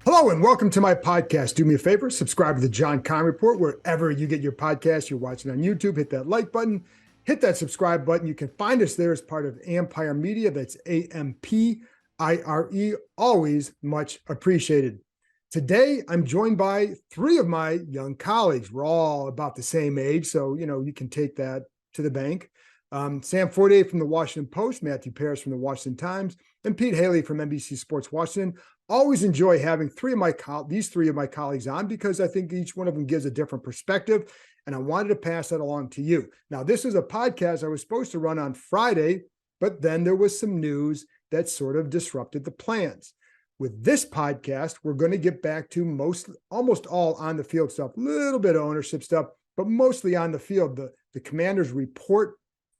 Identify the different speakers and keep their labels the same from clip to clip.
Speaker 1: Hello and welcome to my podcast. Do me a favor, subscribe to the John Keim Report wherever you get your podcast. You're watching on YouTube, hit that like button, hit that subscribe button. You can find us there as part of Empire Media. That's AMPIRE. Always much appreciated. Today, I'm joined by three of my young colleagues. We're all about the same age, so you can take that to the bank. Sam Fortier from the Washington Post, Matthew Paris from the Washington Times, and Pete Hailey from NBC Sports Washington. Always enjoy having these three of my colleagues on because I think each one of them gives a different perspective, and I wanted to pass that along to you. Now, this is a podcast I was supposed to run on Friday, but then there was some news that sort of disrupted the plans. With this podcast, we're going to get back to almost all on the field stuff, a little bit of ownership stuff, but mostly on the field. The Commanders report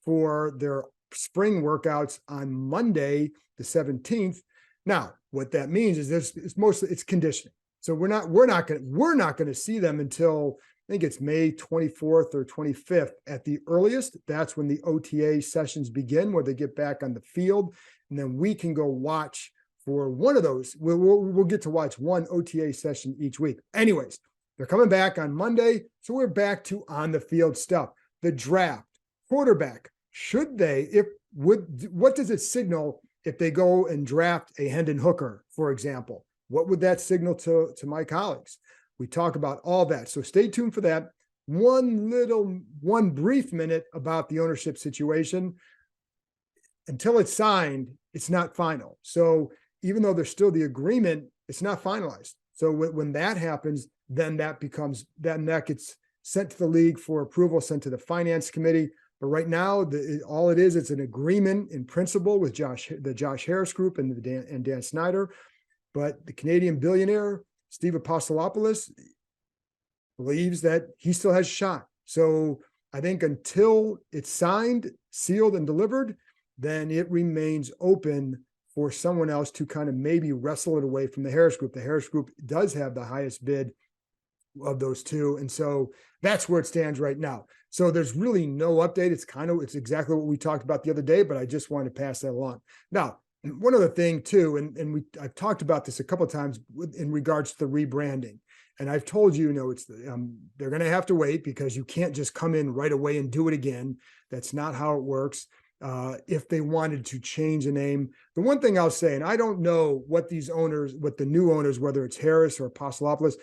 Speaker 1: for their spring workouts on Monday, the 17th. Now, what that means is it's conditioning. So we're not going to see them until I think it's May 24th or 25th at the earliest. That's when the OTA sessions begin, where they get back on the field, and then we can go watch for one of those. We'll get to watch one OTA session each week. Anyways, they're coming back on Monday, so we're back to on the field stuff. The draft, quarterback. What does it signal if they go and draft a Hendon Hooker, for example? What would that signal to my colleagues? We talk about all that. So stay tuned for that. One brief minute about the ownership situation. Until it's signed, it's not final. So even though there's still the agreement, it's not finalized. So when that happens, then that gets sent to the league for approval, sent to the finance committee. But right now, all it is, it's an agreement in principle with the Josh Harris Group and Dan Snyder. But the Canadian billionaire, Steve Apostolopoulos, believes that he still has a shot. So I think until it's signed, sealed, and delivered, then it remains open for someone else to kind of maybe wrestle it away from the Harris Group. The Harris Group does have the highest bid of those two. And so that's where it stands right now. So there's really no update. It's exactly what we talked about the other day, but I just wanted to pass that along. Now, one other thing too, and I've talked about this a couple of times in regards to the rebranding. And I've told you, they're going to have to wait because you can't just come in right away and do it again. That's not how it works. If they wanted to change the name, the one thing I'll say, and I don't know what the new owners, whether it's Harris or Apostolopoulos,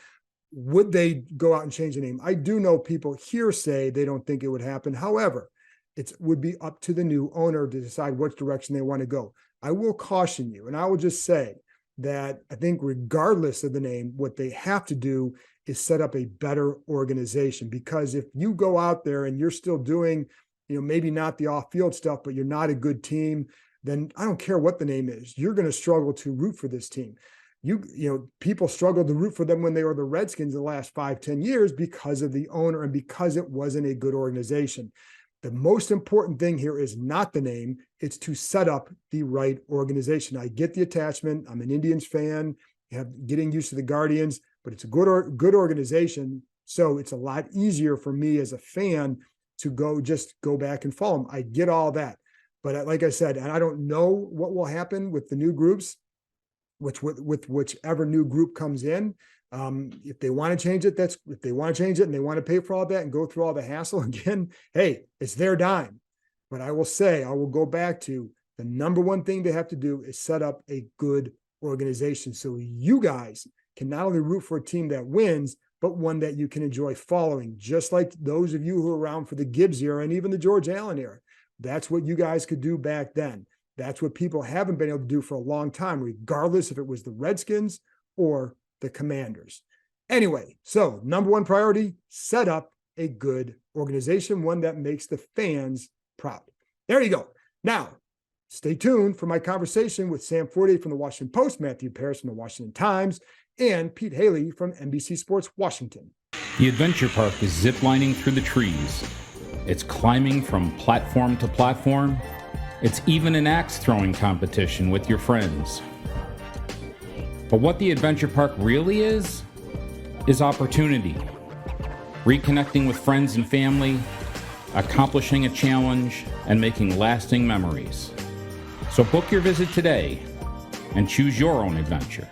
Speaker 1: would they go out and change the name? I do know people here say they don't think it would happen. However, it would be up to the new owner to decide which direction they want to go. I will caution you, and I will just say that I think regardless of the name, what they have to do is set up a better organization. Because if you go out there and you're still doing, maybe not the off-field stuff, but you're not a good team, then I don't care what the name is. You're going to struggle to root for this team. People struggled to root for them when they were the Redskins the last 5-10 years because of the owner and because it wasn't a good organization. The most important thing here is not the name. It's to set up the right organization. I get the attachment. I'm an Indians fan, getting used to the Guardians, but it's a good organization. So it's a lot easier for me as a fan to go back and follow them. I get all that. But like I said, and I don't know what will happen with the new groups, with whichever new group comes in. If they want to change it, if they want to change it and they want to pay for all that and go through all the hassle again, hey, it's their dime. But I will go back to the number one thing they have to do is set up a good organization. So you guys can not only root for a team that wins, but one that you can enjoy following, just like those of you who are around for the Gibbs era and even the George Allen era. That's what you guys could do back then. That's what people haven't been able to do for a long time, regardless if it was the Redskins or the Commanders. Anyway, so number one priority, set up a good organization, one that makes the fans proud. There you go. Now, stay tuned for my conversation with Sam Fortier from the Washington Post, Matthew Paris from the Washington Times, and Pete Hailey from NBC Sports Washington.
Speaker 2: The adventure park is ziplining through the trees. It's climbing from platform to platform. It's even an axe throwing competition with your friends. But what the adventure park really is opportunity. Reconnecting with friends and family, accomplishing a challenge, and making lasting memories. So book your visit today and choose your own adventure.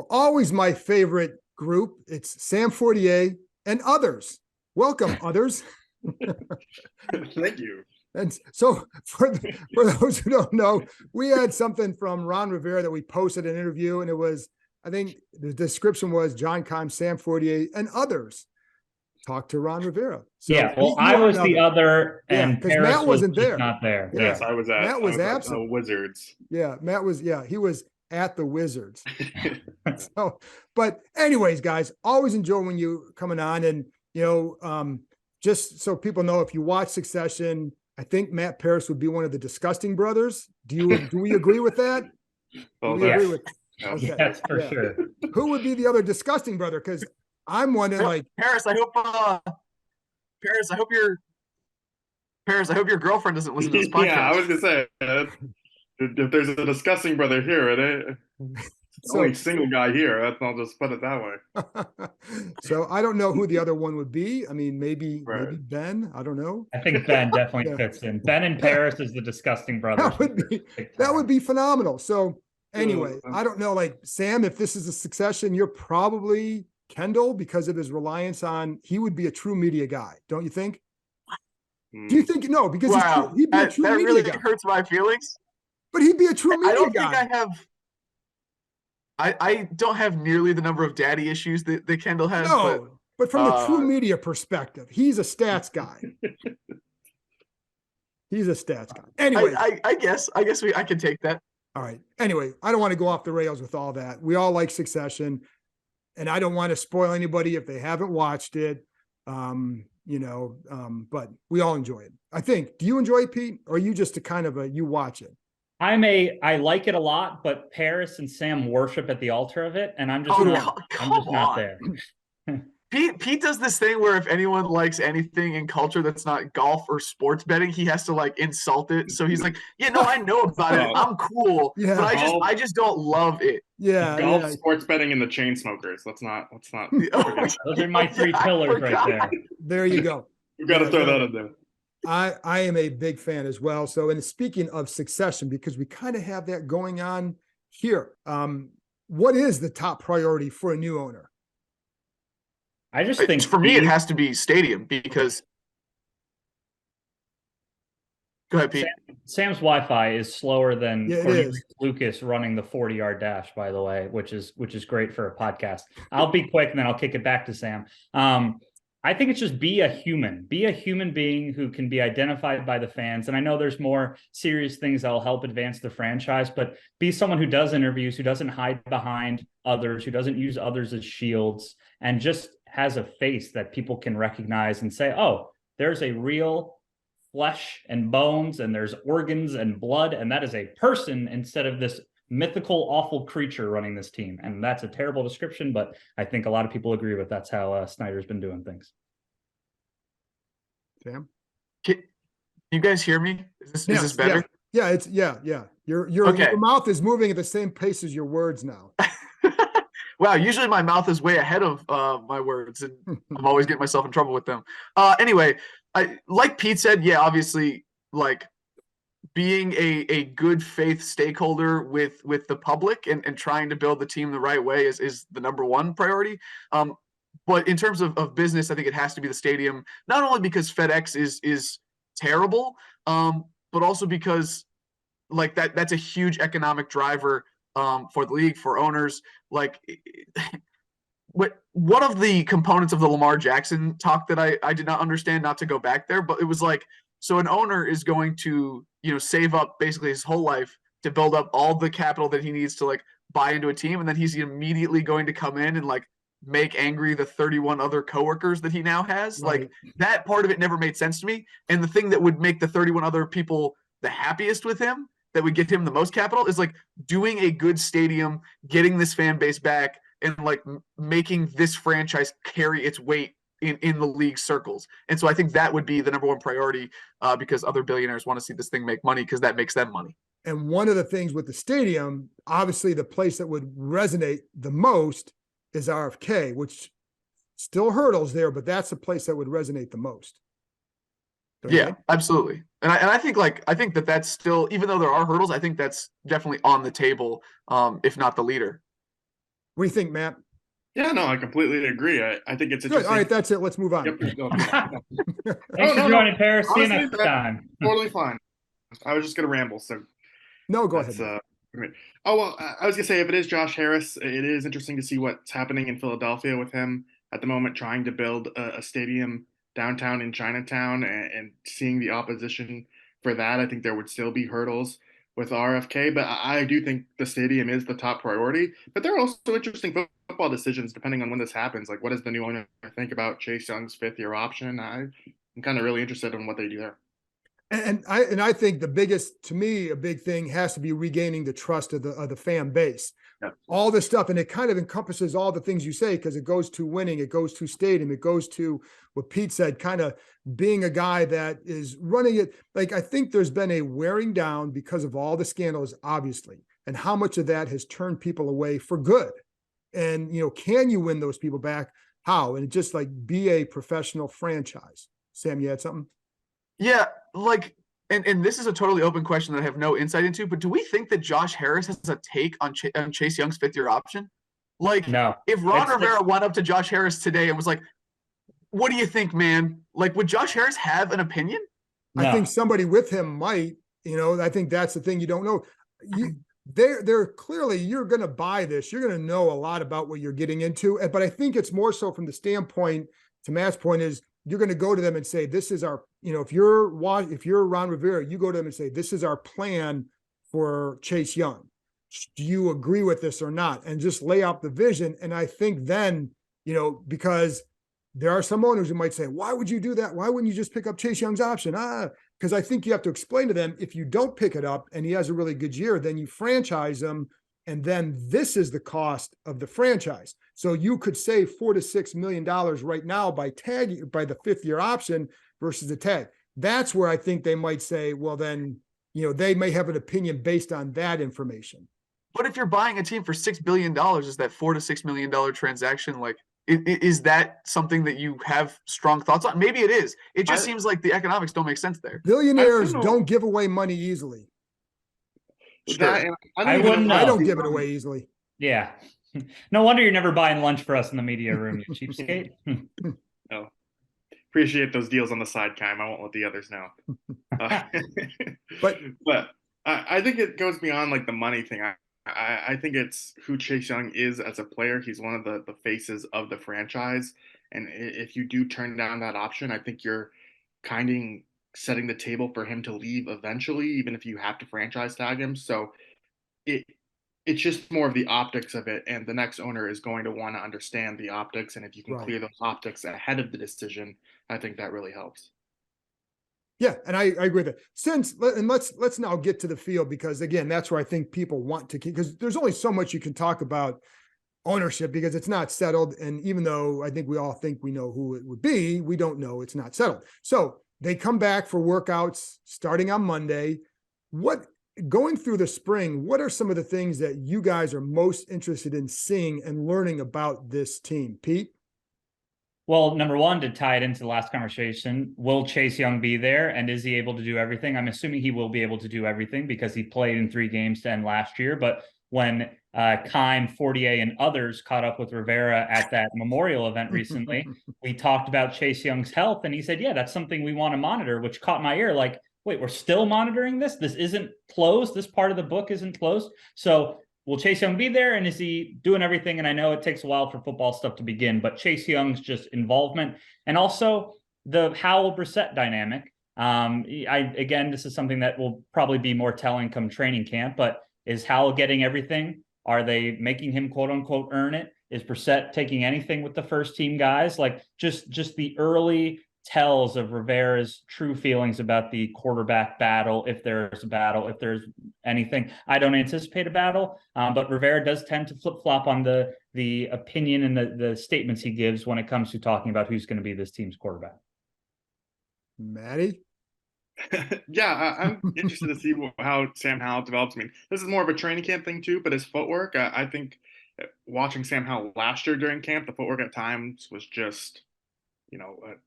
Speaker 1: Well, always my favorite group. It's Sam Fortier and others. Welcome, others.
Speaker 3: Thank you.
Speaker 1: And so for those who don't know, we had something from Ron Rivera that we posted an interview, and it was, I think the description was John Keim, Sam Fortier, and others talk to Ron Rivera. So
Speaker 4: yeah, well, I was the other, and
Speaker 1: because
Speaker 4: Paris
Speaker 1: Matt wasn't there.
Speaker 4: Not there.
Speaker 1: Yeah.
Speaker 3: Yes, I was at.
Speaker 1: Matt was absent.
Speaker 3: At Wizards.
Speaker 1: Yeah, Matt was. Yeah, he was at the Wizards. So, but anyways, guys, always enjoy when you coming on, and just so people know, if you watch Succession, I think Matt Paris would be one of the disgusting brothers. Do we agree with that?
Speaker 3: Well,
Speaker 1: agree with?
Speaker 4: Okay. Yes, for sure.
Speaker 1: Who would be the other disgusting brother? Because I'm wondering, like,
Speaker 5: Paris. I hope your girlfriend doesn't listen to this podcast.
Speaker 3: Yeah, I was gonna say if there's a disgusting brother here, only single guy here. I'll just put it that way.
Speaker 1: So I don't know who the other one would be. I mean, maybe Ben. I don't know.
Speaker 4: I think Ben definitely fits in. Ben and Paris is the disgusting brother.
Speaker 1: That would be phenomenal. So anyway, I don't know, like Sam, if this is a Succession, you're probably Kendall because of his reliance on. He would be a true media guy, don't you think? Do you think no? Because he'd be a true
Speaker 5: that
Speaker 1: media
Speaker 5: really
Speaker 1: guy.
Speaker 5: Hurts my feelings.
Speaker 1: But he'd be a true media guy.
Speaker 5: I don't think I have. I don't have nearly the number of daddy issues that Kendall has.
Speaker 1: No, but from the true media perspective, he's a stats guy. He's a stats guy. Anyway,
Speaker 5: I guess I can take that.
Speaker 1: All right. Anyway, I don't want to go off the rails with all that. We all like Succession, and I don't want to spoil anybody if they haven't watched it. But we all enjoy it. I think. Do you enjoy it, Pete? Or are you just you watch it?
Speaker 4: I like it a lot, but Paris and Sam worship at the altar of it, and I'm just not there.
Speaker 5: Pete does this thing where if anyone likes anything in culture that's not golf or sports betting, he has to like insult it. So he's like, "Yeah, no, I know about it. I'm cool, but I just don't love it."
Speaker 1: Yeah,
Speaker 3: golf, sports betting, and the chain smokers. Let's not.
Speaker 4: Those are my three pillars right there.
Speaker 1: There you go.
Speaker 3: You've got to throw that in there.
Speaker 1: I am a big fan as well. So, and speaking of Succession, because we kind of have that going on here, what is the top priority for a new owner?
Speaker 4: I just think
Speaker 5: for me, it has to be stadium because. Go ahead, Pete.
Speaker 4: Sam's Wi-Fi is slower than
Speaker 1: Cornelius
Speaker 4: Lucas running the 40-yard dash, by the way, which is great for a podcast. I'll be quick and then I'll kick it back to Sam. I think it's just be a human being who can be identified by the fans. And I know there's more serious things that will help advance the franchise, but be someone who does interviews, who doesn't hide behind others, who doesn't use others as shields, and just has a face that people can recognize and say, oh, there's a real flesh and bones and there's organs and blood. And that is a person instead of this mythical, awful creature running this team. And that's a terrible description, but I think a lot of people agree with that's how Snyder's been doing things.
Speaker 1: Sam?
Speaker 5: Can you guys hear me? Is this better?
Speaker 1: Yeah, your mouth is moving at the same pace as your words now.
Speaker 5: Wow, usually my mouth is way ahead of my words, and I'm always getting myself in trouble with them. Anyway, like Pete said, obviously, like being a good faith stakeholder with the public and trying to build the team the right way is the number one priority. But in terms of business, I think it has to be the stadium, not only because FedEx is terrible, but also because like that's a huge economic driver for the league, for owners. Like one of the components of the Lamar Jackson talk that I did not understand, not to go back there, but it was like, so an owner is going to, save up basically his whole life to build up all the capital that he needs to like buy into a team. And then he's immediately going to come in and like make angry the 31 other coworkers that he now has.
Speaker 1: Right.
Speaker 5: Like that part of it never made sense to me. And the thing that would make the 31 other people the happiest with him, that would get him the most capital, is like doing a good stadium, getting this fan base back, and like making this franchise carry its weight in the league circles. And so I think that would be the number one priority because other billionaires want to see this thing make money because that makes them money.
Speaker 1: And one of the things with the stadium, obviously the place that would resonate the most is RFK, which still hurdles there, but that's the place that would resonate the most.
Speaker 5: Absolutely. And I think that's still, even though there are hurdles, I think that's definitely on the table, if not the leader.
Speaker 1: What do you think, Matt?
Speaker 3: Yeah, no, I completely agree. I think it's
Speaker 1: Good.
Speaker 3: interesting.
Speaker 1: All right, that's it. Let's move on.
Speaker 3: Yep,
Speaker 4: Thanks for joining, Paris. See you
Speaker 3: Honestly,
Speaker 4: next
Speaker 3: that's
Speaker 4: time.
Speaker 3: totally fine. I was just gonna ramble, so
Speaker 1: No, go
Speaker 3: that's
Speaker 1: ahead.
Speaker 3: great. Oh well, I was gonna say if it is Josh Harris, it is interesting to see what's happening in Philadelphia with him at the moment, trying to build a stadium downtown in Chinatown, and seeing the opposition for that. I think there would still be hurdles with RFK, but I do think the stadium is the top priority. But there are also interesting football decisions depending on when this happens. Like, what does the new owner think about Chase Young's fifth-year option? I'm kind of really interested in what they do there.
Speaker 1: And I think the biggest, to me, a big thing has to be regaining the trust of the fan base.
Speaker 3: Yeah.
Speaker 1: All this stuff, and it kind of encompasses all the things you say, because it goes to winning, it goes to stadium, it goes to what Pete said, kind of being a guy that is running it. Like, I think there's been a wearing down because of all the scandals, obviously, and how much of that has turned people away for good. And, can you win those people back? How? And just like be a professional franchise. Sam, you had something?
Speaker 5: Yeah, like, and this is a totally open question that I have no insight into, but do we think that Josh Harris has a take on Chase Young's fifth-year option? Like,
Speaker 4: No.
Speaker 5: if Ron Rivera went up to Josh Harris today and was like, "What do you think, man?" Like, would Josh Harris have an opinion?
Speaker 1: I think somebody with him might. I think that's the thing you don't know. They're clearly, you're going to buy this. You're going to know a lot about what you're getting into. But I think it's more so from the standpoint, to Matt's point, is you're going to go to them and say, this is our, if you're Ron Rivera, you go to them and say, this is our plan for Chase Young. Do you agree with this or not? And just lay out the vision. And I think then, because there are some owners who might say, why would you do that? Why wouldn't you just pick up Chase Young's option? Because I think you have to explain to them, if you don't pick it up and he has a really good year, then you franchise him. And then this is the cost of the franchise. So you could save $4 to $6 million right now by the fifth-year option versus the tag. That's where I think they might say, well, then, they may have an opinion based on that information.
Speaker 5: But if you're buying a team for $6 billion, is that $4 to $6 million transaction, like, is that something that you have strong thoughts on? Maybe it is. It just seems like the economics don't make sense there.
Speaker 1: Billionaires don't give away money easily.
Speaker 5: Sure.
Speaker 4: I wouldn't know.
Speaker 1: I don't give it away easily.
Speaker 4: Yeah. No wonder you're never buying lunch for us in the media room, you cheapskate.
Speaker 3: No. Appreciate those deals on the side, Keim. I won't let the others know.
Speaker 1: But
Speaker 3: I think it goes beyond like the money thing. I think it's who Chase Young is as a player. He's one of the faces of the franchise. And if you do turn down that option, I think you're kind of setting the table for him to leave eventually, even if you have to franchise tag him. So it's just more of the optics of it. And the next owner is going to want to understand the optics. And if you can clear those optics ahead of the decision, I think that really helps.
Speaker 1: Yeah, and I agree with that. Let's now get to the field, because again, that's where I think people want to keep, because there's only so much you can talk about ownership because it's not settled. And even though I think we all think we know who it would be, we don't know, it's not settled. So they come back for workouts starting on Monday. Going through the spring, what are some of the things that you guys are most interested in seeing and learning about this team? Pete?
Speaker 4: Well, number one, to tie it into the last conversation, will Chase Young be there, and is he able to do everything? I'm assuming he will be able to do everything because he played in 3 games to end last year. But when Keim, Fortier, and others caught up with Rivera at that memorial event recently, we talked about Chase Young's health, and he said, yeah, that's something we want to monitor, which caught my ear. Like, wait, we're still monitoring this? This isn't closed? This part of the book isn't closed? So will Chase Young be there, and is he doing everything? And I know it takes a while for football stuff to begin, but Chase Young's just involvement, and also the Howell-Brissett dynamic. Again, this is something that will probably be more telling come training camp, but is Howell getting everything? Are they making him quote unquote earn it? Is Brissett taking anything with the first team guys? Like just the early tells of Rivera's true feelings about the quarterback battle, if there's a battle, if there's anything. I don't anticipate a battle, but Rivera does tend to flip-flop on the opinion and the statements he gives when it comes to talking about who's going to be this team's quarterback.
Speaker 1: Matty?
Speaker 3: Yeah, I'm interested to see how Sam Howell develops. I mean, this is more of a training camp thing too, but his footwork, I think watching Sam Howell last year during camp, the footwork at times was just,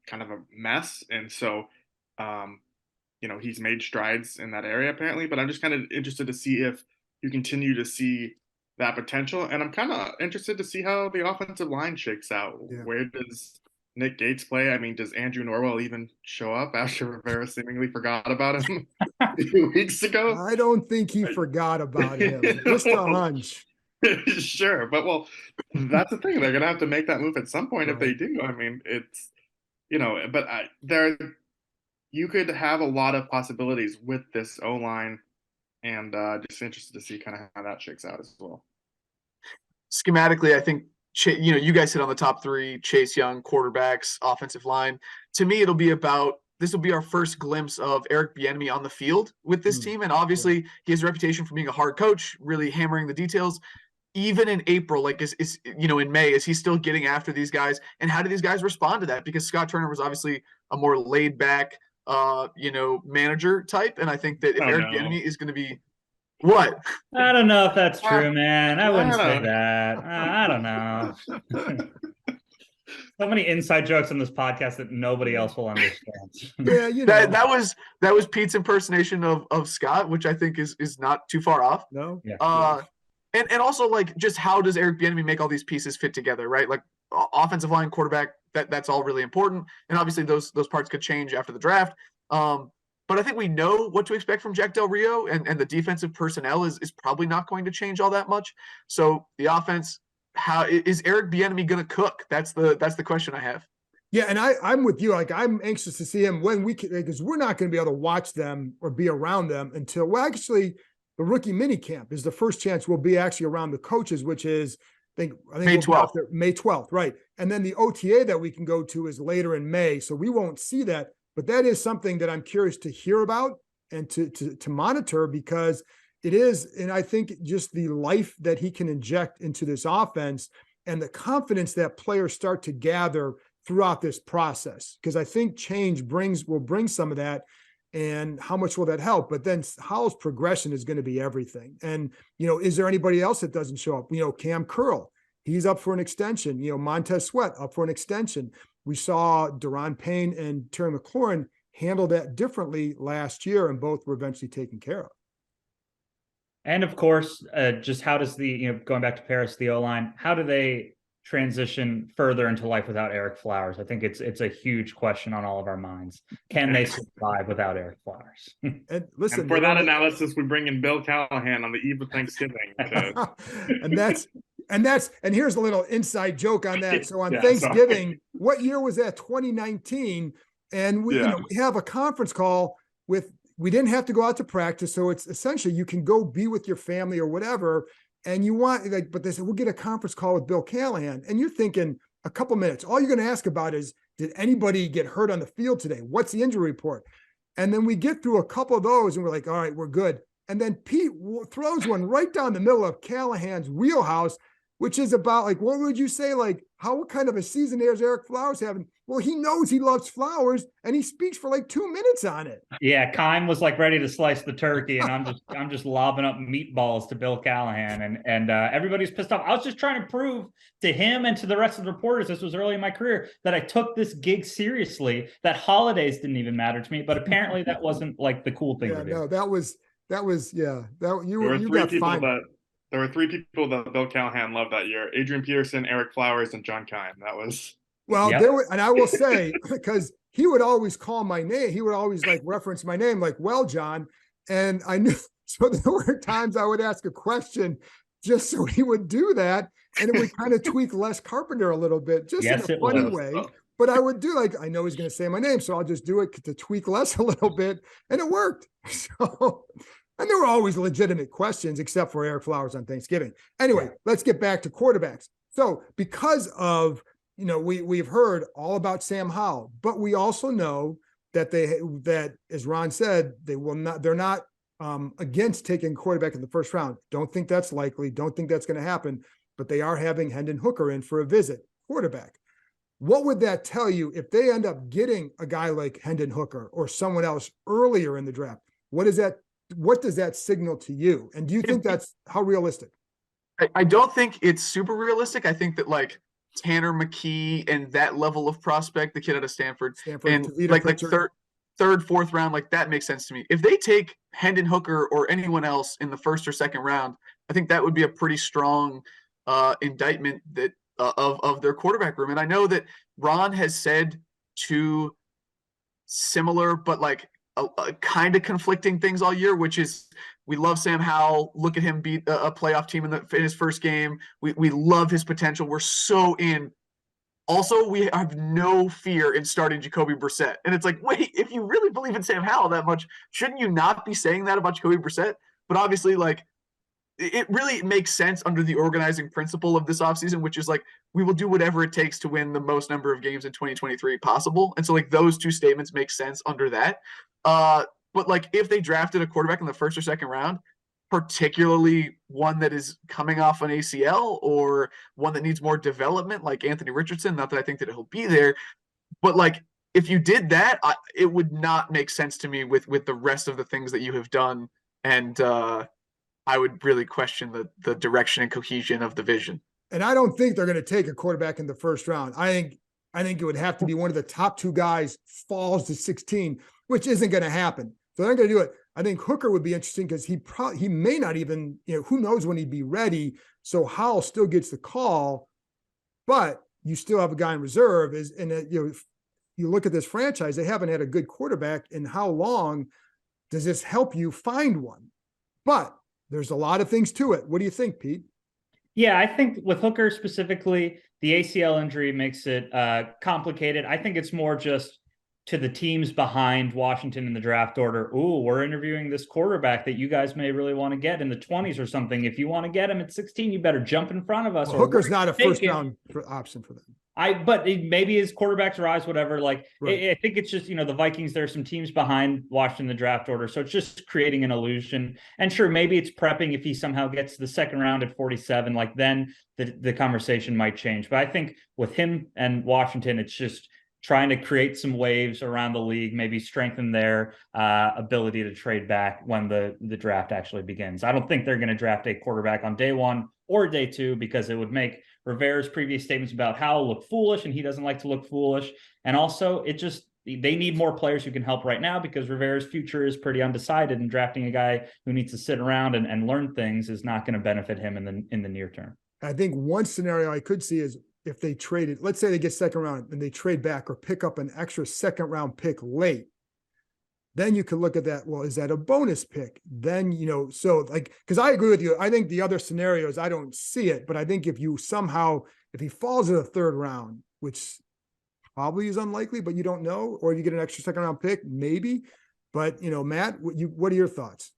Speaker 3: kind of a mess. And so, he's made strides in that area apparently, but I'm just kind of interested to see if you continue to see that potential. And I'm kind of interested to see how the offensive line shakes out.
Speaker 1: Yeah.
Speaker 3: Where does Nick Gates play? I mean, does Andrew Norwell even show up after Rivera seemingly forgot about him a few weeks ago?
Speaker 1: I don't think he forgot about him. Just a hunch.
Speaker 3: Sure, but well, that's the thing. They're gonna have to make that move at some point if they do. I mean, it's but you could have a lot of possibilities with this O line, and just interested to see kind of how that shakes out as well.
Speaker 5: Schematically, I think you guys hit on the top three: Chase Young, quarterbacks, offensive line. To me, this will be our first glimpse of Eric Bieniemy on the field with this team, and obviously he has a reputation for being a hard coach, really hammering the details. Even in April, like in May, is he still getting after these guys? And how do these guys respond to that? Because Scott Turner was obviously a more laid back, manager type. And I think that if Eric Bieniemy is going to be what?
Speaker 4: I don't know if that's true, man. I wouldn't say that. I don't know. So many inside jokes on this podcast that nobody else will understand.
Speaker 5: Yeah, that was Pete's impersonation of Scott, which I think is not too far off.
Speaker 1: No.
Speaker 5: Yeah. And also, like, just how does Eric Bieniemy make all these pieces fit together, right? Like, offensive line, quarterback, that's all really important. And obviously those parts could change after the draft. But I think we know what to expect from Jack Del Rio, and the defensive personnel is probably not going to change all that much. So the offense, how is Eric Bieniemy going to cook? That's the question I have.
Speaker 1: Yeah, and I'm with you. Like, I'm anxious to see him when we can, because we're not going to be able to watch them or be around them until the rookie mini camp is the first chance we'll be actually around the coaches, which is I think
Speaker 5: May 12th.
Speaker 1: May 12th, right? And then the OTA that we can go to is later in May, so we won't see that. But that is something that I'm curious to hear about and to monitor, because it is, and I think just the life that he can inject into this offense and the confidence that players start to gather throughout this process, because I think change will bring some of that. And how much will that help? But then Howell's progression is going to be everything. And, is there anybody else that doesn't show up? Cam Curl, he's up for an extension. Montez Sweat up for an extension. We saw Deron Payne and Terry McLaurin handle that differently last year, and both were eventually taken care of.
Speaker 4: And of course, just how does going back to Paris, the O-line, how do they transition further into life without Eric Flowers? I think it's a huge question on all of our minds. Can they survive without Eric Flowers?
Speaker 1: And listen,
Speaker 3: and for that analysis, we bring in Bill Callahan on the eve of Thanksgiving.
Speaker 1: And here's a little inside joke on that. So on Thanksgiving, what year was that? 2019. And we have a conference call we didn't have to go out to practice. So it's essentially, you can go be with your family or whatever. And but they said, we'll get a conference call with Bill Callahan. And you're thinking a couple minutes, all you're going to ask about is, did anybody get hurt on the field today? What's the injury report? And then we get through a couple of those and we're like, all right, we're good. And then Pete throws one right down the middle of Callahan's wheelhouse, which is about, like, what would you say? Like, what kind of a season is Eric Flowers having? Well, he knows he loves flowers, and he speaks for like 2 minutes on it.
Speaker 4: Yeah, Keim was like ready to slice the turkey, and I'm just lobbing up meatballs to Bill Callahan, and everybody's pissed off. I was just trying to prove to him and to the rest of the reporters, this was early in my career, that I took this gig seriously, that holidays didn't even matter to me, but apparently that wasn't like the cool thing to do.
Speaker 1: No, that was you got fine.
Speaker 3: There were 3 people that Bill Callahan loved that year: Adrian Peterson, Eric Flowers, and John Keim. That was
Speaker 1: and I will say, because he would always call my name, he would always like reference my name, like, well, John, and I knew. So there were times I would ask a question just so he would do that, and it would kind of tweak Les Carpenter a little bit, just in a funny way. But I would do, like, I know he's going to say my name, so I'll just do it to tweak Les a little bit, and it worked. So. And there were always legitimate questions, except for Eric Flowers on Thanksgiving. Anyway, let's get back to quarterbacks. So because of, we've heard all about Sam Howell, but we also know that as Ron said, they're not against taking quarterback in the first round. Don't think that's likely. Don't think that's going to happen, but they are having Hendon Hooker in for a visit, quarterback. What would that tell you if they end up getting a guy like Hendon Hooker or someone else earlier in the draft? What does that signal to you? And do you think that's how realistic?
Speaker 5: I don't think it's super realistic. I think that, like, Tanner McKee and that level of prospect, the kid out of Stanford and like third, fourth round, like, that makes sense to me. If they take Hendon Hooker or anyone else in the first or second round, I think that would be a pretty strong indictment that of their quarterback room. And I know that Ron has said two similar but like kind of conflicting things all year, which is we love Sam Howell. Look at him beat a playoff team in his first game. We love his potential. We're so in. Also, we have no fear in starting Jacoby Brissett. And it's like, wait, if you really believe in Sam Howell that much, shouldn't you not be saying that about Jacoby Brissett? But obviously, like, it really makes sense under the organizing principle of this offseason, which is like, we will do whatever it takes to win the most number of games in 2023 possible. And so, like, those two statements make sense under that. But, like, if they drafted a quarterback in the first or second round, particularly one that is coming off an ACL or one that needs more development, like Anthony Richardson, not that I think that he'll be there, but, like, if you did that, it would not make sense to me with the rest of the things that you have done. And I would really question the direction and cohesion of the vision.
Speaker 1: And I don't think they're going to take a quarterback in the first round. I think it would have to be one of the top two guys falls to 16, which isn't going to happen. So they're going to do it. I think Hooker would be interesting because he may not even, who knows when he'd be ready. So Howell still gets the call, but you still have a guy in reserve. You look at this franchise, they haven't had a good quarterback in how long. Does this help you find one? But there's a lot of things to it. What do you think, Pete?
Speaker 4: Yeah, I think with Hooker specifically, the ACL injury makes it complicated. I think it's more just to the teams behind Washington in the draft order. Ooh, we're interviewing this quarterback that you guys may really want to get in the 20s or something. If you want to get him at 16, you better jump in front of us.
Speaker 1: Well, Hooker's not a first round option for them.
Speaker 4: But maybe his quarterbacks rise, whatever. Like, right. I think it's just, the Vikings, there are some teams behind Washington in the draft order. So it's just creating an illusion. And sure, maybe it's prepping if he somehow gets to the second round at 47, like then the conversation might change. But I think with him and Washington, it's just trying to create some waves around the league, maybe strengthen their ability to trade back when the draft actually begins. I don't think they're going to draft a quarterback on day one or day two because it would make Rivera's previous statements about Howell look foolish, and he doesn't like to look foolish. And also, they need more players who can help right now because Rivera's future is pretty undecided, and drafting a guy who needs to sit around and learn things is not going to benefit him in the near term. I
Speaker 1: think one scenario I could see is if they traded, let's say they get second round and they trade back or pick up an extra second round pick late, then you could look at that. Well, is that a bonus pick? Then, so like, because I agree with you. I think the other scenarios, I don't see it, but I think if he falls in the third round, which probably is unlikely, but you don't know, or you get an extra second round pick, maybe. But, Matt, what are your thoughts?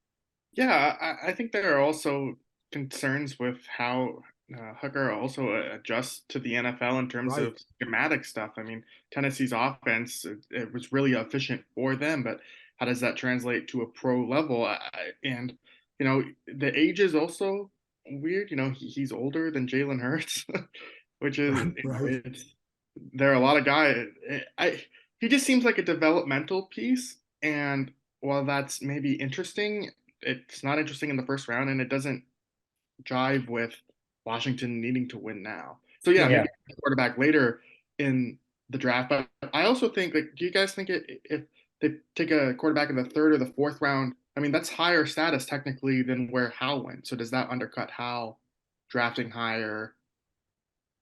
Speaker 3: Yeah, I think there are also concerns with how Hooker also adjusts to the NFL in terms of schematic stuff. I mean, Tennessee's offense, it was really efficient for them, but how does that translate to a pro level? And, the age is also weird. He's older than Jalen Hurts, which is, there are a lot of guys. He just seems like a developmental piece. And while that's maybe interesting, it's not interesting in the first round, and it doesn't jive with Washington needing to win now. So maybe a quarterback later in the draft. But I also think, do you guys think if they take a quarterback in the third or the fourth round, I mean, that's higher status technically than where Howell went. So does that undercut Howell drafting higher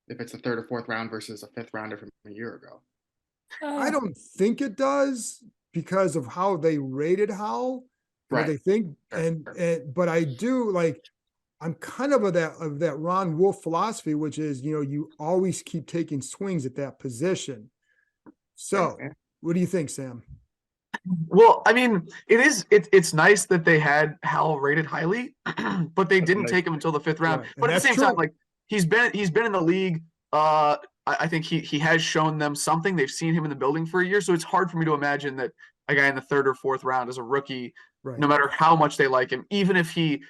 Speaker 3: if it's a third or fourth round versus a fifth rounder from a year ago?
Speaker 1: I don't think it does because of how they rated Howell. Right. They think, but I do like. I'm kind of that Ron Wolf philosophy, which is, you always keep taking swings at that position. So what do you think, Sam?
Speaker 5: Well, I mean, it's nice that they had Howell rated highly, but they didn't take him until the fifth round. Right. But at the same time, like he's been in the league. I think he has shown them something. They've seen him in the building for a year. So it's hard for me to imagine that a guy in the third or fourth round is a rookie, no matter how much they like him, even if he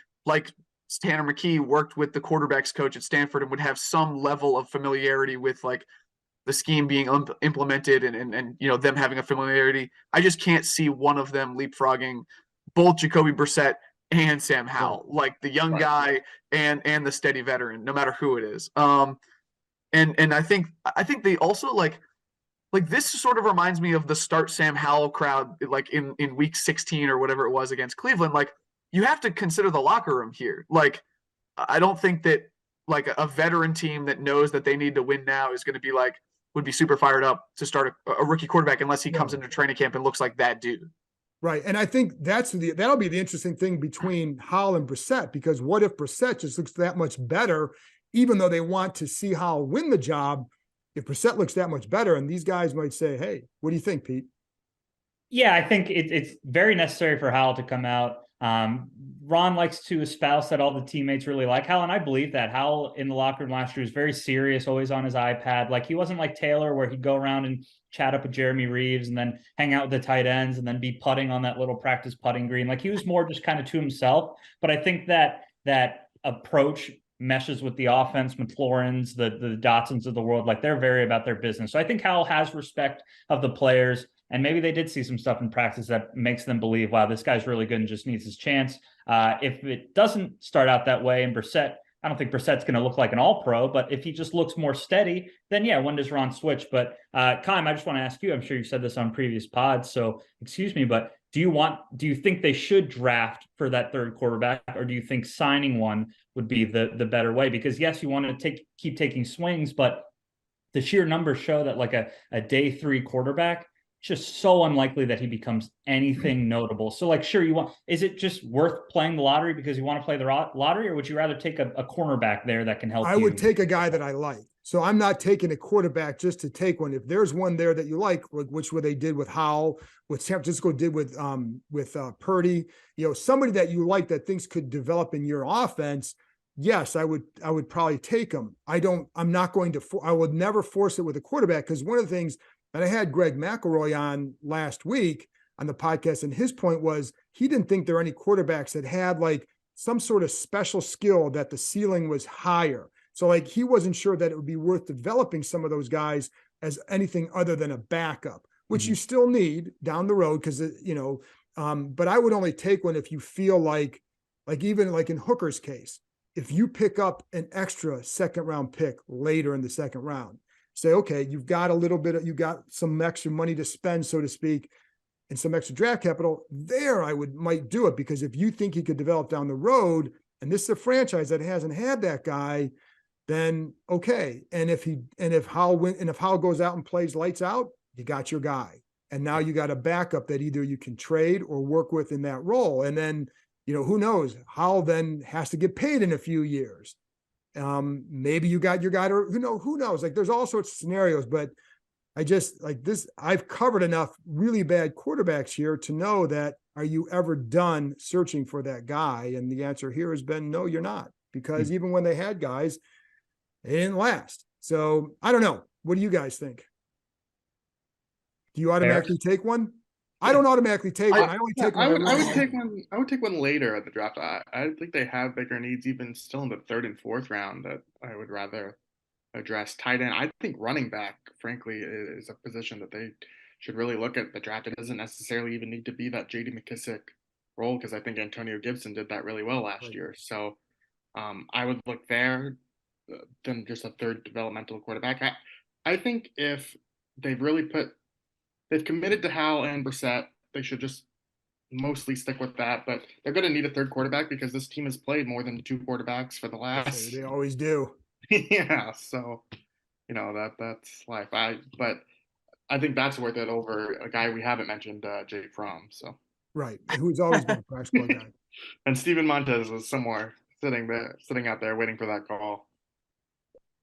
Speaker 5: Tanner McKee worked with the quarterbacks coach at Stanford and would have some level of familiarity with like the scheme being implemented and them having a familiarity. I just can't see one of them leapfrogging both Jacoby Brissett and Sam Howell, like the young guy and the steady veteran, no matter who it is. And I think they also like this sort of reminds me of the start Sam Howell crowd, like in week 16 or whatever it was against Cleveland. Like, you have to consider the locker room here. Like, I don't think that like a veteran team that knows that they need to win now is going to be like, would be super fired up to start a rookie quarterback unless he comes into training camp and looks like that dude.
Speaker 1: Right. And I think that'll be the interesting thing between Howell and Brissett, because what if Brissett just looks that much better, even though they want to see Howell win the job? If Brissett looks that much better, and these guys might say, hey, what do you think, Pete?
Speaker 4: Yeah, I think it's very necessary for Howell to come out. Ron likes to espouse that all the teammates really like Howell, and I believe that. Howell in the locker room last year was very serious, always on his iPad. Like, he wasn't like Taylor, where he'd go around and chat up with Jeremy Reeves and then hang out with the tight ends and then be putting on that little practice putting green. Like, he was more just kind of to himself. But I think that approach meshes with the offense. McLaurin's, the Dotsons of the world, like, they're very about their business. So I think Howell has respect of the players. And maybe they did see some stuff in practice that makes them believe, wow, this guy's really good and just needs his chance. If it doesn't start out that way, and Brissett, I don't think Brissett's going to look like an all-pro, but if he just looks more steady, then yeah, when does Ron switch? But Keim, I just want to ask you, I'm sure you said this on previous pods, so excuse me, but do you think they should draft for that third quarterback, or do you think signing one would be the better way? Because yes, you want to keep taking swings, but the sheer numbers show that like a day 3 quarterback, just so unlikely that he becomes anything notable. So like, sure, is it just worth playing the lottery because you want to play the lottery, or would you rather take a cornerback there that can help you?
Speaker 1: I would take a guy that I like. So I'm not taking a quarterback just to take one. If there's one there that you like, which what they did with Howell, what San Francisco did with Purdy, somebody that you like that things could develop in your offense. Yes, I would probably take him. I would never force it with a quarterback, because one of the things, and I had Greg McElroy on last week on the podcast, and his point was he didn't think there were any quarterbacks that had like some sort of special skill that the ceiling was higher. So like, he wasn't sure that it would be worth developing some of those guys as anything other than a backup, which you still need down the road, because but I would only take one if you feel like even like in Hooker's case, if you pick up an extra second round pick later in the second round, say, okay, you've got you got some extra money to spend, so to speak, and some extra draft capital there, might do it, because if you think he could develop down the road, and this is a franchise that hasn't had that guy, then okay. And if Howell goes out and plays lights out, you got your guy. And now you got a backup that either you can trade or work with in that role. And then, who knows? Howell then has to get paid in a few years. Maybe you got your guy, or who knows? Like, there's all sorts of scenarios, but I just like this. I've covered enough really bad quarterbacks here to know that, are you ever done searching for that guy? And the answer here has been, no, you're not, because even when they had guys, they didn't last. So I don't know. What do you guys think? Do you automatically take one? I don't automatically take one. I only take one.
Speaker 3: I would take one later at the draft. I think they have bigger needs even still in the 3rd and 4th round that I would rather address. Tight end, I think running back, frankly, is a position that they should really look at the draft. It doesn't necessarily even need to be that J.D. McKissick role, because I think Antonio Gibson did that really well last year. So I would look there than just a third developmental quarterback. I think if they've committed to Howell and Brissett, they should just mostly stick with that. But they're going to need a third quarterback, because this team has played more than 2 quarterbacks for the last.
Speaker 1: They always do.
Speaker 3: Yeah, so that's life. But I think that's worth it over a guy we haven't mentioned, Jake Fromm. So
Speaker 1: right, who's always been a practical guy.
Speaker 3: And Steven Montez was somewhere sitting out there waiting for that call.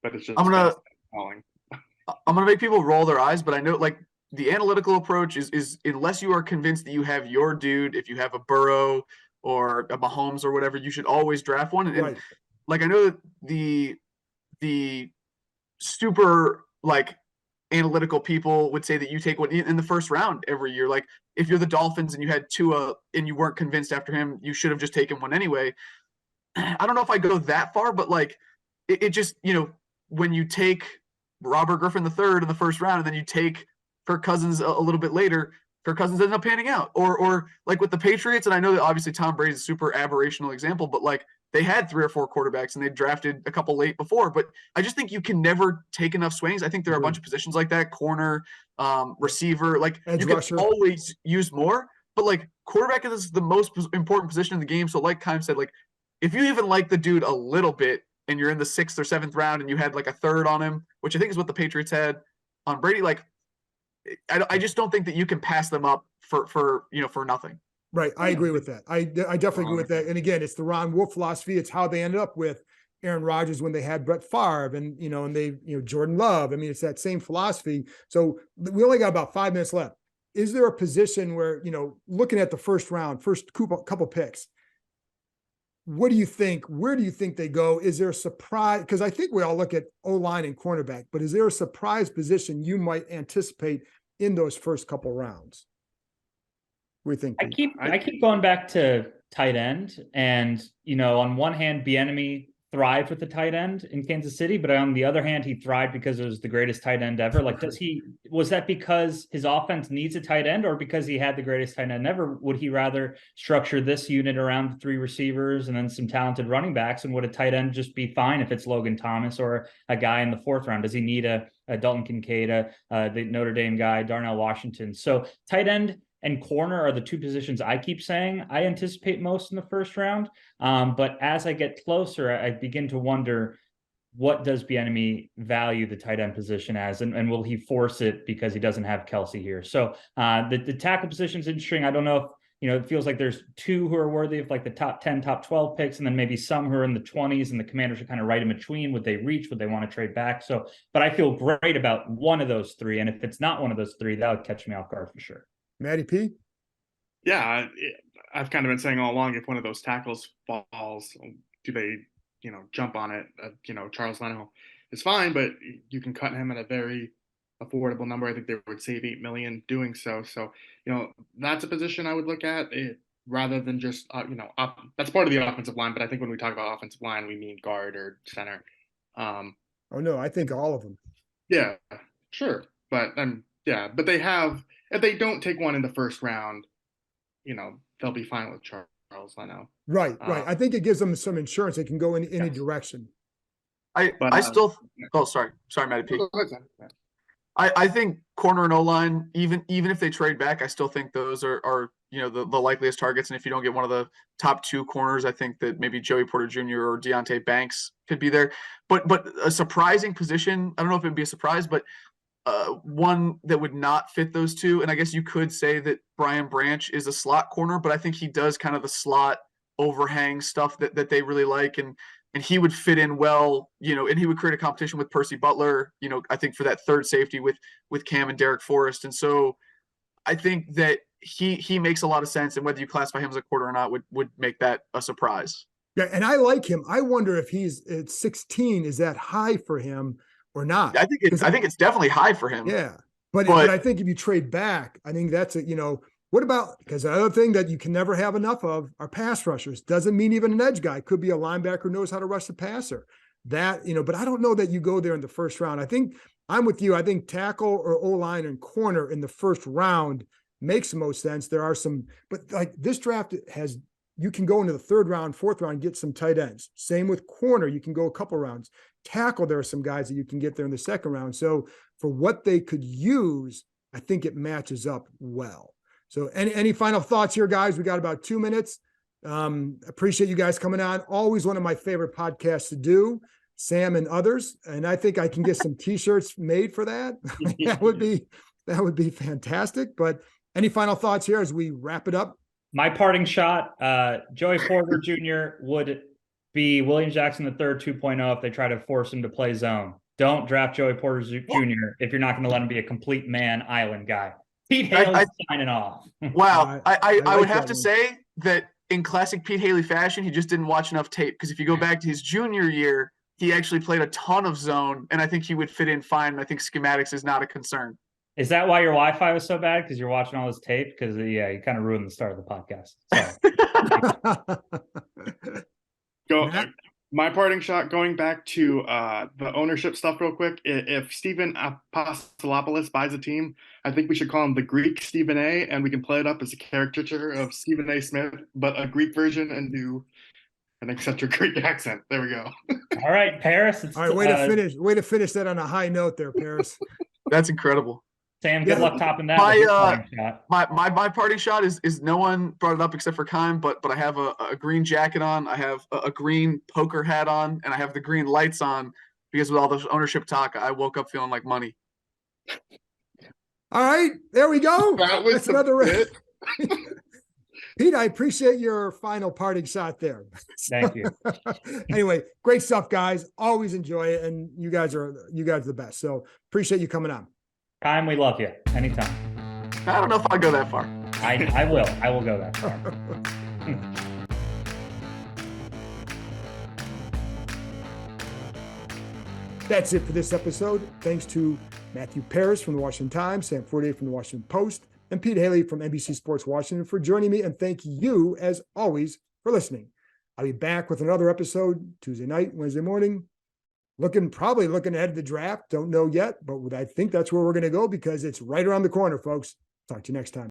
Speaker 3: But it's just calling.
Speaker 5: I'm gonna make people roll their eyes, but I know like the analytical approach is unless you are convinced that you have your dude, if you have a Burrow or a Mahomes or whatever, you should always draft one. And
Speaker 1: Right.
Speaker 5: like, I know that the super like analytical people would say that you take one in the 1st round every year. Like, if you're the Dolphins and you had Tua and you weren't convinced after him, you should have just taken one anyway. I don't know if I go that far, but like it just, when you take Robert Griffin III in the 1st round, and then you take Kirk Cousins a little bit later, Kirk Cousins ended up panning out. Or like with the Patriots, and I know that obviously Tom Brady's a super aberrational example, but like they had 3 or 4 quarterbacks and they drafted a couple late before. But I just think you can never take enough swings. I think there are a bunch of positions like that, corner, receiver, like
Speaker 1: Edge
Speaker 5: you can
Speaker 1: rusher.
Speaker 5: always use more. But like quarterback is the most important position in the game. So like Keim said, like if you even like the dude a little bit and you're in the 6th or 7th round and you had like a third on him, which I think is what the Patriots had on Brady, like I just don't think that you can pass them up for nothing.
Speaker 1: Right. I agree with that. I definitely agree with that. And again, it's the Ron Wolf philosophy. It's how they ended up with Aaron Rodgers when they had Brett Favre and, and they, Jordan Love. I mean, it's that same philosophy. So we only got about 5 minutes left. Is there a position where, looking at the first round, first couple picks, what do you think? Where do you think they go? Is there a surprise? Because I think we all look at O-line and cornerback, but is there a surprise position you might anticipate in those first couple rounds? We think
Speaker 4: I keep going back to tight end, and on one hand, Bieniemy thrived with the tight end in Kansas City, but on the other hand, he thrived because it was the greatest tight end ever. Like, was that because his offense needs a tight end, or because he had the greatest tight end ever? Would he rather structure this unit around the 3 receivers and then some talented running backs? And would a tight end just be fine if it's Logan Thomas or a guy in the 4th round? Does he need a Dalton Kincaid, the Notre Dame guy, Darnell Washington? So tight end and corner are the 2 positions I keep saying I anticipate most in the first round. But as I get closer, I begin to wonder, what does Bieniemy value the tight end position as, and will he force it because he doesn't have Kelsey here? So the tackle position is interesting. I don't know if, it feels like there's 2 who are worthy of like the top 10, top 12 picks, and then maybe some who are in the 20s, and the Commanders are kind of right in between. Would they reach? Would they want to trade back? So, but I feel great about one of those 3. And if it's not one of those 3, that would catch me off guard for sure.
Speaker 1: Matty P?
Speaker 3: Yeah, I've kind of been saying all along, if one of those tackles falls, do they, jump on it? Charles Leno is fine, but you can cut him at a very affordable number. I think they would save $8 million doing so. So, that's a position I would look at rather than just, that's part of the offensive line. But I think when we talk about offensive line, we mean guard or center.
Speaker 1: Oh no, I think all of them.
Speaker 3: Yeah, sure, but but they have. If they don't take one in the first round, they'll be fine with Charles Leno.
Speaker 1: Right. I think it gives them some insurance. They can go in any direction.
Speaker 5: Sorry, Matty P. I think corner and O-line, even if they trade back, I still think those are the likeliest targets. And if you don't get one of the top 2 corners, I think that maybe Joey Porter Jr. or Deontay Banks could be there. But a surprising position, I don't know if it'd be a surprise, but one that would not fit those 2. And I guess you could say that Brian Branch is a slot corner, but I think he does kind of the slot overhang stuff that they really like. And he would fit in well, and he would create a competition with Percy Butler, I think for that 3rd safety with Keim and Derek Forrest. And so I think that he makes a lot of sense. And whether you classify him as a corner or not would make that a surprise.
Speaker 1: Yeah. And I like him. I wonder if he's at 16, is that high for him or not?
Speaker 5: I think it's definitely high for him.
Speaker 1: Yeah. But I think if you trade back, I think that's what about, because the other thing that you can never have enough of are pass rushers. Doesn't mean even an edge guy. Could be a linebacker who knows how to rush the passer. That, but I don't know that you go there in the first round. I think I'm with you. I think tackle or O-line and corner in the first round makes the most sense. There are some, but like this draft you can go into the 3rd round, 4th round, get some tight ends. Same with corner. You can go a couple rounds. Tackle, there are some guys that you can get there in the 2nd round. So for what they could use, I think it matches up well. So any final thoughts here, guys? We got about 2 minutes. Appreciate you guys coming on. Always one of my favorite podcasts to do, Sam and others. And I think I can get some t-shirts made for that. that would be fantastic. But any final thoughts here as we wrap it up?
Speaker 4: My parting shot, Joey Porter Jr. would be William Jackson III 2.0 if they try to force him to play zone. Don't draft Joey Porter Jr. if you're not going to let him be a complete man island guy. Pete Hailey signing off.
Speaker 5: Wow. I would have to say that in classic Pete Hailey fashion, he just didn't watch enough tape, because if you go back to his junior year, he actually played a ton of zone, and I think he would fit in fine. And I think schematics is not a concern.
Speaker 4: Is that why your Wi-Fi was so bad? Because you're watching all this tape? Because, you kind of ruined the start of the podcast.
Speaker 3: My parting shot, going back to the ownership stuff real quick. If Stephen Apostolopoulos buys a team, I think we should call him the Greek Stephen A, and we can play it up as a caricature of Stephen A. Smith, but a Greek version, and do an eccentric Greek accent. There we go.
Speaker 4: All right, Paris.
Speaker 1: All right, way to finish that on a high note there, Paris.
Speaker 5: That's incredible.
Speaker 4: Sam, good
Speaker 1: Yeah.
Speaker 4: luck topping that.
Speaker 5: My,
Speaker 4: with your parting shot.
Speaker 5: My party shot is no one brought it up except for Keim, but I have a green jacket on, I have a green poker hat on, and I have the green lights on because with all this ownership talk, I woke up feeling like money.
Speaker 1: All right, there we go.
Speaker 3: That was
Speaker 1: That's
Speaker 3: the
Speaker 1: another
Speaker 3: bit.
Speaker 1: Pete, I appreciate your final parting shot there.
Speaker 4: Thank you.
Speaker 1: Anyway, great stuff, guys. Always enjoy it, and you guys are the best. So appreciate you coming on.
Speaker 4: Keim, we love you. Anytime.
Speaker 5: I don't know if I'll go that far.
Speaker 4: I will. I will go that far.
Speaker 1: That's it for this episode. Thanks to Matthew Paris from the Washington Times, Sam Fortier from the Washington Post, and Pete Hailey from NBC Sports Washington for joining me. And thank you, as always, for listening. I'll be back with another episode Tuesday night, Wednesday morning. Probably looking ahead to the draft. Don't know yet, but I think that's where we're going to go because it's right around the corner, folks. Talk to you next time.